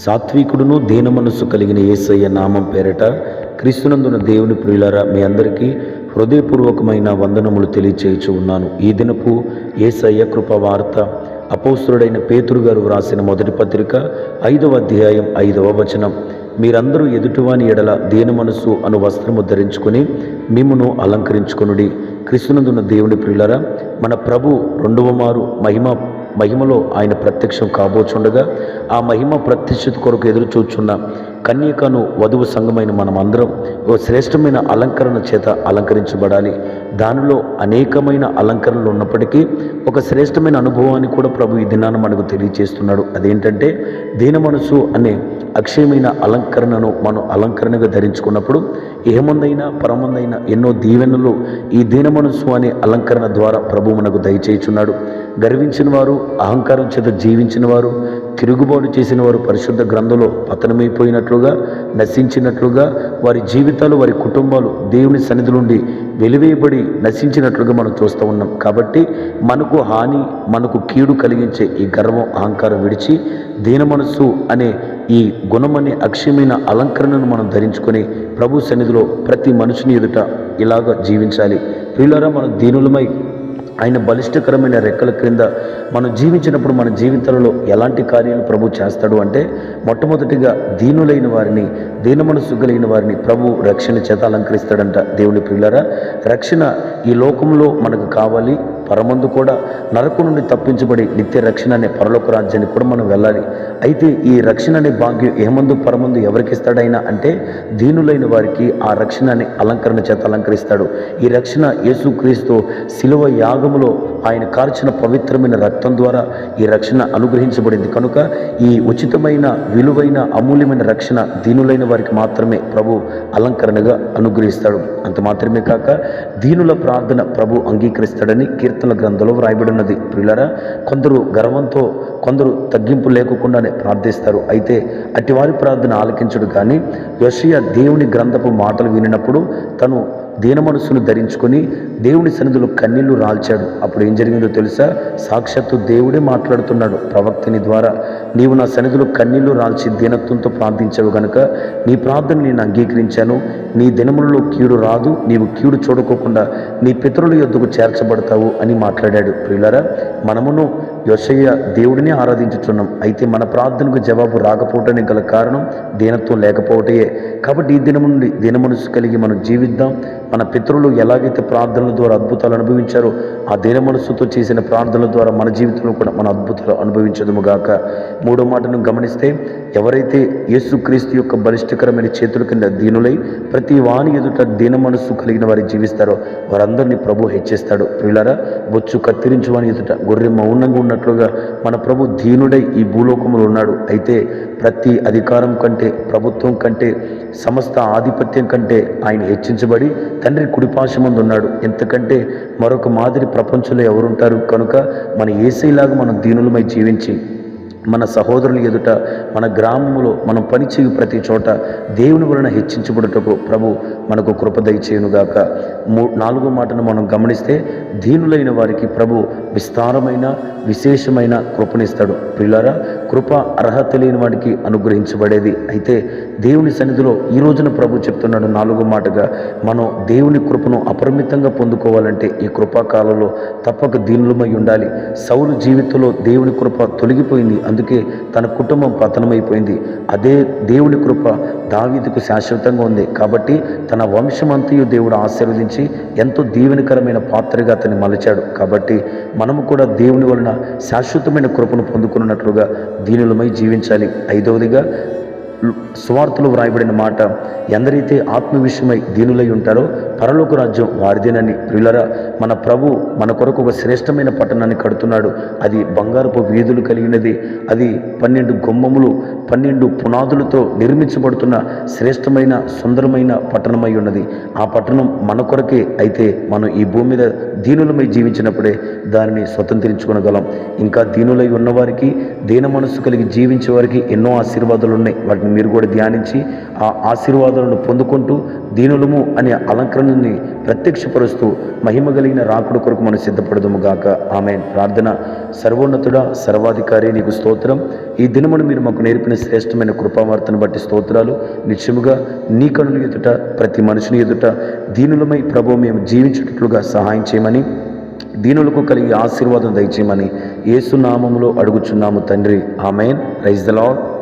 సాత్వికుడును దీన మనస్సు కలిగిన యేసయ్య నామం పేరట క్రీస్తునందున దేవుని ప్రియులారా, మీ అందరికీ హృదయపూర్వకమైన వందనములు తెలియచేయచ్చు ఉన్నాను. ఈ దినపు యేసయ్య కృపవార్త అపోస్తులుడైన పేతురు గారు వ్రాసిన మొదటి పత్రిక 5వ అధ్యాయం 5వ వచనం. మీరందరూ ఎదుటివాని ఎడల దీన మనస్సు అను వస్త్రము ధరించుకొని మిమ్మును అలంకరించుకొనుడి. క్రీస్తునందున దేవుని ప్రియులారా, మన ప్రభు రెండవ మారు మహిమలో ఆయన ప్రత్యక్షం కాబోచుండగా ఆ మహిమ ప్రత్యక్షత కొరకు ఎదురు చూచున్న కన్యకను వధువు సంఘమైన మనమందరం ఓ శ్రేష్టమైన అలంకరణ చేత అలంకరించబడాలి. దానిలో అనేకమైన అలంకరణలు ఉన్నప్పటికీ ఒక శ్రేష్టమైన అనుభవాన్ని కూడా ప్రభు ఈ దినాన మనకు తెలియజేస్తున్నాడు. అదేంటంటే, దీన మనసు అనే అక్షయమైన అలంకరణను మనం అలంకరణగా ధరించుకున్నప్పుడు ఏమందైనా పరమందైన ఎన్నో దీవెనలు ఈ దీన మనసు అనే అలంకరణ ద్వారా ప్రభు మనకు దయచేయుచున్నాడు. గర్వించిన వారు, అహంకారం చేత జీవించిన వారు, తిరుగుబాటు చేసిన వారు పరిశుద్ధ గ్రంథంలో పతనమైపోయినట్లుగా, నశించినట్లుగా, వారి జీవితాలు, వారి కుటుంబాలు దేవుని సన్నిధి నుండి వెలివేయబడి నశించినట్లుగా మనం చూస్తూ ఉన్నాం. కాబట్టి మనకు హాని, మనకు కీడు కలిగించే ఈ గర్వం, అహంకారం విడిచి దీన మనస్సు అనే ఈ గుణమనే అక్షయమైన అలంకరణను మనం ధరించుకొని ప్రభు సన్నిధిలో ప్రతి మనుషుని ఎదుట ఇలాగ జీవించాలి. ప్రియులారా, మనం దీనులమై ఆయన బలిష్టకరమైన రెక్కల క్రింద మనం జీవించినప్పుడు మన జీవితంలో ఎలాంటి కార్యాలు ప్రభు చేస్తాడు అంటే, మొట్టమొదటిగా దీనులైన వారిని, దీన మనస్సు కలిగిన వారిని ప్రభు రక్షణ చేత అలంకరిస్తాడంట. దేవుని ప్రియులారా, రక్షణ ఈ లోకంలో మనకు కావాలి. పరమందు కూడా నరకు నుండి తప్పించబడి నిత్య రక్షణ అనే పరలోక రాజ్యానికి కూడా మనం వెళ్ళాలి. అయితే ఈ రక్షణ అనే భాగ్యం ఏమందు పరమందు ఎవరికి ఇస్తాడైనా అంటే, దీనులైన వారికి ఆ రక్షణ అనే అలంకరణ చేత అలంకరిస్తాడు. ఈ రక్షణ యేసుక్రీస్తు శిలువ యాగములో ఆయన కార్చిన పవిత్రమైన రక్తం ద్వారా ఈ రక్షణ అనుగ్రహించబడింది కనుక ఈ ఉచితమైన, విలువైన, అమూల్యమైన రక్షణ దీనులైన వారికి మాత్రమే ప్రభు అలంకరణగా అనుగ్రహిస్తాడు. అంత మాత్రమే కాక దీనుల ప్రార్థన ప్రభు అంగీకరిస్తాడని కీర్తనల గ్రంథంలో వ్రాయబడి ఉన్నది. ప్రియులారా, కొందరు గర్వంతో, కొందరు తగ్గింపు లేకుండానే ప్రార్థిస్తారు. అయితే అటివారి ప్రార్థన ఆలకించడు. కానీ యోషియా దేవుని గ్రంథపు మాటలు వినినప్పుడు తను దీన మనస్సును ధరించుకొని దేవుని సన్నిధిలో కన్నీళ్లు రాల్చాడు. అప్పుడు ఏం జరిగిందో తెలుసా? సాక్షాత్తు దేవుడే మాట్లాడుతున్నాడు ప్రవక్తని ద్వారా. నీవు నా సన్నిధిలో కన్నీళ్లు రాల్చి దీనత్వంతో ప్రార్థించావు గనుక నీ ప్రార్థన నేను అంగీకరించాను. నీ దినములలో కీడు రాదు, నీవు కీడు చూడకోకుండా నీ పితరుల యొద్దకు చేర్చబడతావు అని మాట్లాడాడు. ప్రియులారా, మనమును యోషయ్య దేవుడిని ఆరాధించుచున్నాం. అయితే మన ప్రార్థనకు జవాబు రాకపోవటానికి గల కారణం దీనత్వం లేకపోవటే. కాబట్టి ఈ దినము నుండి దీన మనస్సు కలిగి మనం జీవిద్దాం. మన పితరులు ఎలాగైతే ప్రార్థనల ద్వారా అద్భుతాలు అనుభవించారో ఆ దీన మనస్సుతో చేసిన ప్రార్థనల ద్వారా మన జీవితంలో కూడా మన అద్భుతాలు అనుభవించదుముగాక. మూడో మాటను గమనిస్తే, ఎవరైతే యేసుక్రీస్తు యొక్క బలిష్టకరమైన చేతుల కింద దీనులై ప్రతి వాని ఎదుట దీన మనస్సు కలిగిన వారి జీవిస్తారో వారందరినీ ప్రభు హెచ్చిస్తాడు. ప్రియులారా, బొచ్చు కత్తిరించు వాని ఎదుట గొర్రె మౌనంగా ఉన్నట్లుగా మన ప్రభు దీనుడై ఈ భూలోకములో ఉన్నాడు. అయితే ప్రతి అధికారం కంటే, ప్రభుత్వం కంటే, సమస్త ఆధిపత్యం కంటే ఆయన హెచ్చించబడి తండ్రి కుడిపార్శ్వమందు ఉన్నాడు. ఎంతకంటే మరొక మాదిరి ప్రపంచంలో ఎవరుంటారు? కనుక మన యేసయ్యలాగా మనం దీనులమై జీవించి మన సహోదరుల ఎదుట, మన గ్రామంలో మనం పనిచేయు ప్రతి చోట దేవుని వలన హెచ్చించబడుటకు ప్రభు మనకు కృప దయచేయునుగాక. నాలుగో మాటను మనం గమనిస్తే, దీనులైన వారికి ప్రభు విస్తారమైన, విశేషమైన కృపనిస్తాడు. ప్రియులారా, కృప అర్హత లేని వాడికి అనుగ్రహించబడేది. అయితే దేవుని సన్నిధిలో ఈ రోజున ప్రభు చెప్తున్నాడు నాలుగో మాటగా, మనం దేవుని కృపను అపరిమితంగా పొందుకోవాలంటే ఈ కృపాకాలంలో తప్పక దీనులమై ఉండాలి. సౌలు జీవితంలో దేవుని కృప తొలగిపోయింది, అందుకే తన కుటుంబం పతనమైపోయింది. అదే దేవుని కృప దావీదుకు శాశ్వతంగా ఉంది. కాబట్టి తన వంశమంతయు దేవుడు ఆశీర్వదించి ఎంతో దీవెనకరమైన పాత్రగా అతన్ని మలిచాడు. కాబట్టి మనము కూడా దేవుని వలన శాశ్వతమైన కృపను పొందుకున్నట్లుగా దీనులమై జీవించాలి. ఐదవదిగా సువార్తలో వ్రాయబడిన మాట, ఎందరైతే ఆత్మ విషయమై దీనులై ఉంటారో పరలోక రాజ్యం వారిదేనని. ప్రియులరా, మన ప్రభు మన కొరకు ఒక శ్రేష్టమైన పట్టణాన్ని కడుతున్నాడు. అది బంగారపు వీధులు కలిగినది. అది 12 గుమ్మములు, 12 పునాదులతో నిర్మించబడుతున్న శ్రేష్టమైన, సుందరమైన పట్టణమై ఉన్నది. ఆ పట్టణం మన కొరకే. అయితే మనం ఈ భూమి మీద దీనులమై జీవించినప్పుడే దానిని స్వతంత్రించుకోగలం. ఇంకా దీనులై ఉన్నవారికి, దీన మనస్సు కలిగి జీవించే వారికి ఎన్నో ఆశీర్వాదాలు ఉన్నాయి. వాటిని మీరు కూడా ధ్యానించి ఆ ఆశీర్వాదాలను పొందుకుంటూ దీనులము అనే అలంకరణ జ్ఞానాన్ని ప్రత్యక్షపరుస్తూ మహిమ కలిగిన రాకుడు కొరకు మనం సిద్ధపడదుము గాక. ఆమేన్. ప్రార్థన. సర్వోన్నతుడా, సర్వాధికారి, నీకు స్తోత్రం. ఈ దినమును మీరు మాకు నేర్పిన శ్రేష్టమైన కృపావార్తను బట్టి స్తోత్రాలు. నిత్యముగా నీ కనుల ఎదుట, ప్రతి మనుషుని ఎదుట దీనులమై ప్రభు మేము జీవించేటట్లుగా సహాయం చేయమని, దీనులకు కలిగి ఆశీర్వాదం దయచేయమని యేసు నామములో అడుగుచున్నాము తండ్రి. ఆమేన్. Praise the lord.